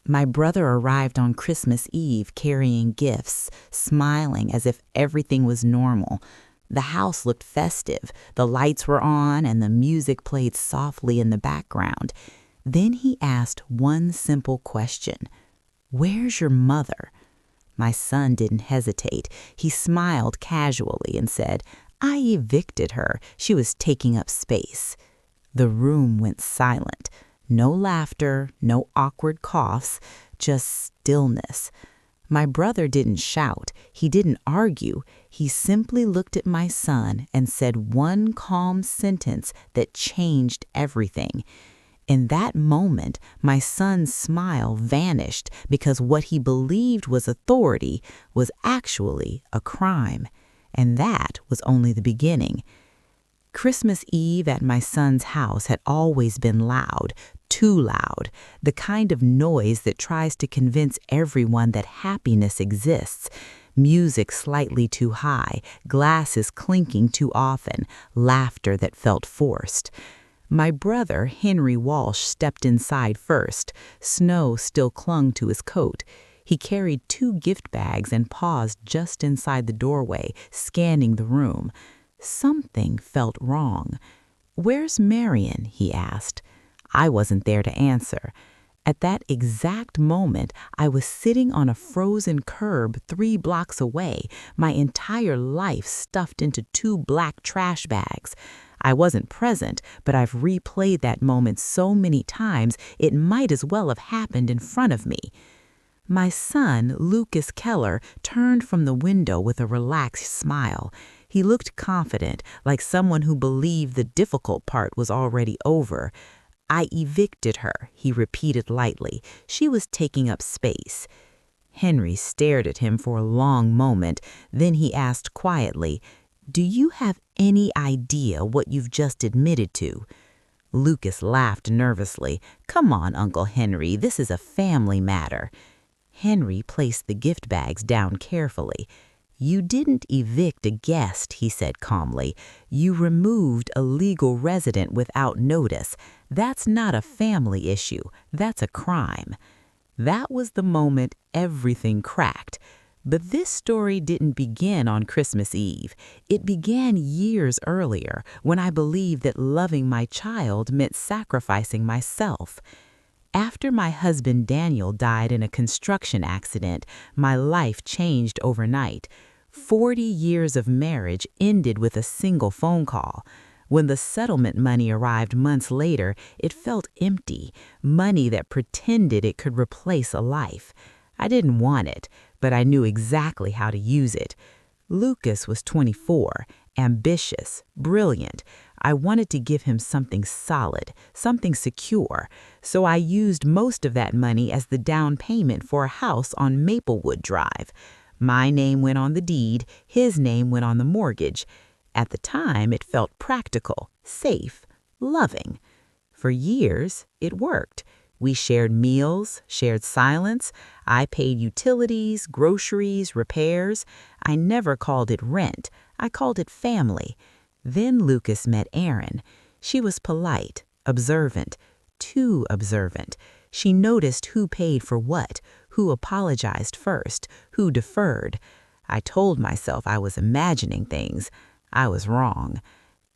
My brother arrived on Christmas Eve carrying gifts, smiling as if everything was normal. The house looked festive. The lights were on and the music played softly in the background. Then he asked one simple question. "Where's your mother?" My son didn't hesitate. He smiled casually and said, "I evicted her. She was taking up space." The room went silent. No laughter, no awkward coughs, just stillness. My brother didn't shout. He didn't argue. He simply looked at my son and said one calm sentence that changed everything. In that moment, my son's smile vanished because what he believed was authority was actually a crime. And that was only the beginning. Christmas Eve at my son's house had always been loud, too loud, the kind of noise that tries to convince everyone that happiness exists. Music slightly too high, glasses clinking too often, laughter that felt forced. My brother, Henry Walsh, stepped inside first. Snow still clung to his coat. He carried 2 gift bags and paused just inside the doorway, scanning the room. Something felt wrong. "Where's Marian?" he asked. I wasn't there to answer. At that exact moment, I was sitting on a frozen curb 3 blocks away, my entire life stuffed into 2 black trash bags. I wasn't present, but I've replayed that moment so many times it might as well have happened in front of me. My son, Lucas Keller, turned from the window with a relaxed smile. He looked confident, like someone who believed the difficult part was already over. "I evicted her," he repeated lightly. "She was taking up space." Henry stared at him for a long moment. Then he asked quietly, "Do you have any idea what you've just admitted to?" Lucas laughed nervously. "Come on, Uncle Henry, this is a family matter." Henry placed the gift bags down carefully. "You didn't evict a guest," he said calmly. "You removed a legal resident without notice. That's not a family issue. That's a crime." That was the moment everything cracked. But this story didn't begin on Christmas Eve. It began years earlier, when I believed that loving my child meant sacrificing myself. After my husband Daniel died in a construction accident, my life changed overnight. 40 years of marriage ended with a single phone call. When the settlement money arrived months later, it felt empty, money that pretended it could replace a life. I didn't want it, but I knew exactly how to use it. Lucas was 24, ambitious, brilliant. I wanted to give him something solid, something secure, so I used most of that money as the down payment for a house on Maplewood Drive. My name went on the deed, his name went on the mortgage. At the time, it felt practical, safe, loving. For years, it worked. We shared meals, shared silence. I paid utilities, groceries, repairs. I never called it rent. I called it family. Then Lucas met Erin. She was polite, observant, too observant. She noticed who paid for what, who apologized first, who deferred. I told myself I was imagining things. I was wrong.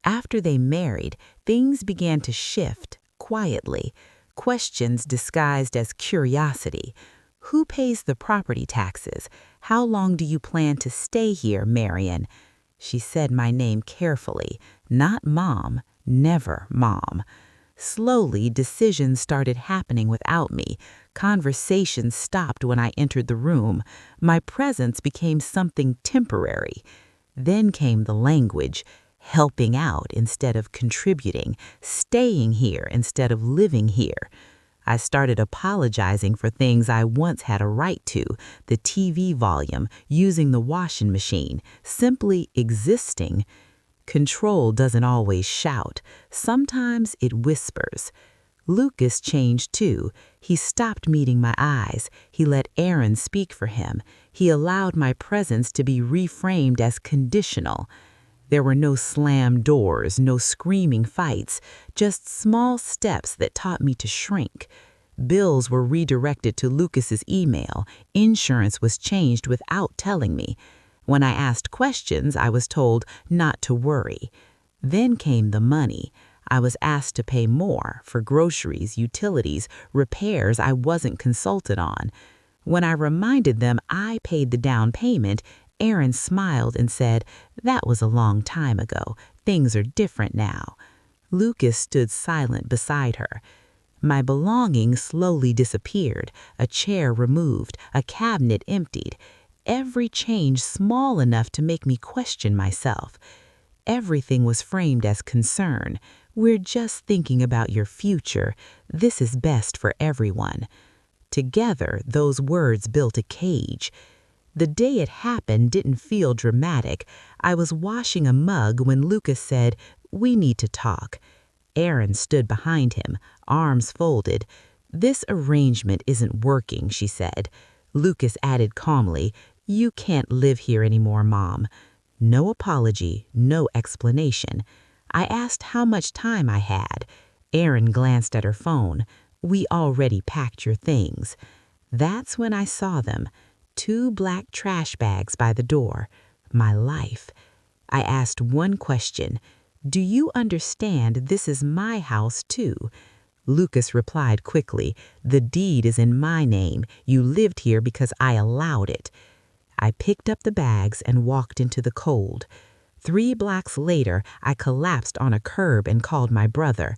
After they married, things began to shift, quietly. Questions disguised as curiosity. "Who pays the property taxes? How long do you plan to stay here, Marian?" She said my name carefully. Not Mom, never Mom. Slowly, decisions started happening without me. Conversations stopped when I entered the room. My presence became something temporary. Then came the language. Helping out instead of contributing, staying here instead of living here. I started apologizing for things I once had a right to, the TV volume, using the washing machine, simply existing. Control doesn't always shout. Sometimes it whispers. Lucas changed too. He stopped meeting my eyes. He let Erin speak for him. He allowed my presence to be reframed as conditional. There were no slammed doors, no screaming fights, just small steps that taught me to shrink. Bills were redirected to Lucas's email. Insurance was changed without telling me. When I asked questions, I was told not to worry. Then came the money. I was asked to pay more for groceries, utilities, repairs I wasn't consulted on. When I reminded them I paid the down payment, Aaron smiled and said, "That was a long time ago. Things are different now." Lucas stood silent beside her. My belongings slowly disappeared, a chair removed, a cabinet emptied. Every change small enough to make me question myself. Everything was framed as concern. "We're just thinking about your future. This is best for everyone." Together, those words built a cage. The day it happened didn't feel dramatic. I was washing a mug when Lucas said, "We need to talk." Erin stood behind him, arms folded. "This arrangement isn't working," she said. Lucas added calmly, "You can't live here anymore, Mom." No apology, no explanation. I asked how much time I had. Erin glanced at her phone. "We already packed your things." That's when I saw them. 2 black trash bags by the door. My life. I asked one question. "Do you understand this is my house too?" Lucas replied quickly, "The deed is in my name. You lived here because I allowed it." I picked up the bags and walked into the cold. 3 blocks later, I collapsed on a curb and called my brother.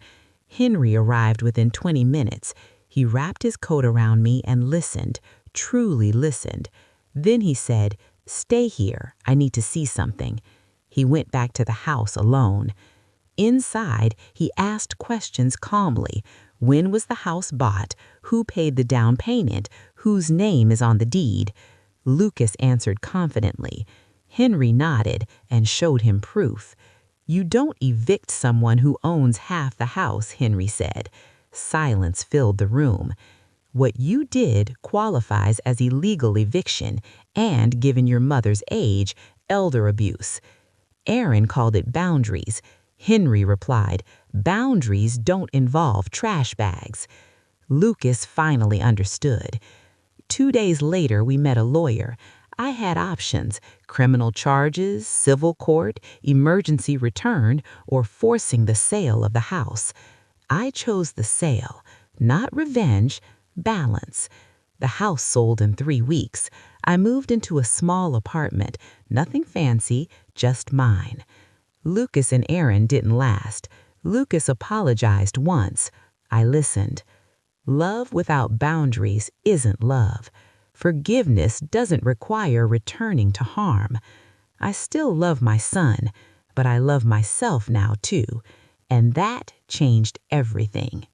Henry arrived within 20 minutes. He wrapped his coat around me and listened, truly listened. Then he said, "Stay here. I need to see something." He went back to the house alone. Inside, he asked questions calmly. When was the house bought? Who paid the down payment? Whose name is on the deed? Lucas answered confidently. Henry nodded and showed him proof. "You don't evict someone who owns half the house," Henry said. Silence filled the room. "What you did qualifies as illegal eviction and, given your mother's age, elder abuse." Aaron called it boundaries. Henry replied, "Boundaries don't involve trash bags." Lucas finally understood. 2 days later, we met a lawyer. I had options: criminal charges, civil court, emergency return, or forcing the sale of the house. I chose the sale, not revenge, balance. The house sold in 3 weeks. I moved into a small apartment, nothing fancy, just mine. Lucas and Aaron didn't last. Lucas apologized once. I listened. Love without boundaries isn't love. Forgiveness doesn't require returning to harm. I still love my son, but I love myself now too, and that changed everything.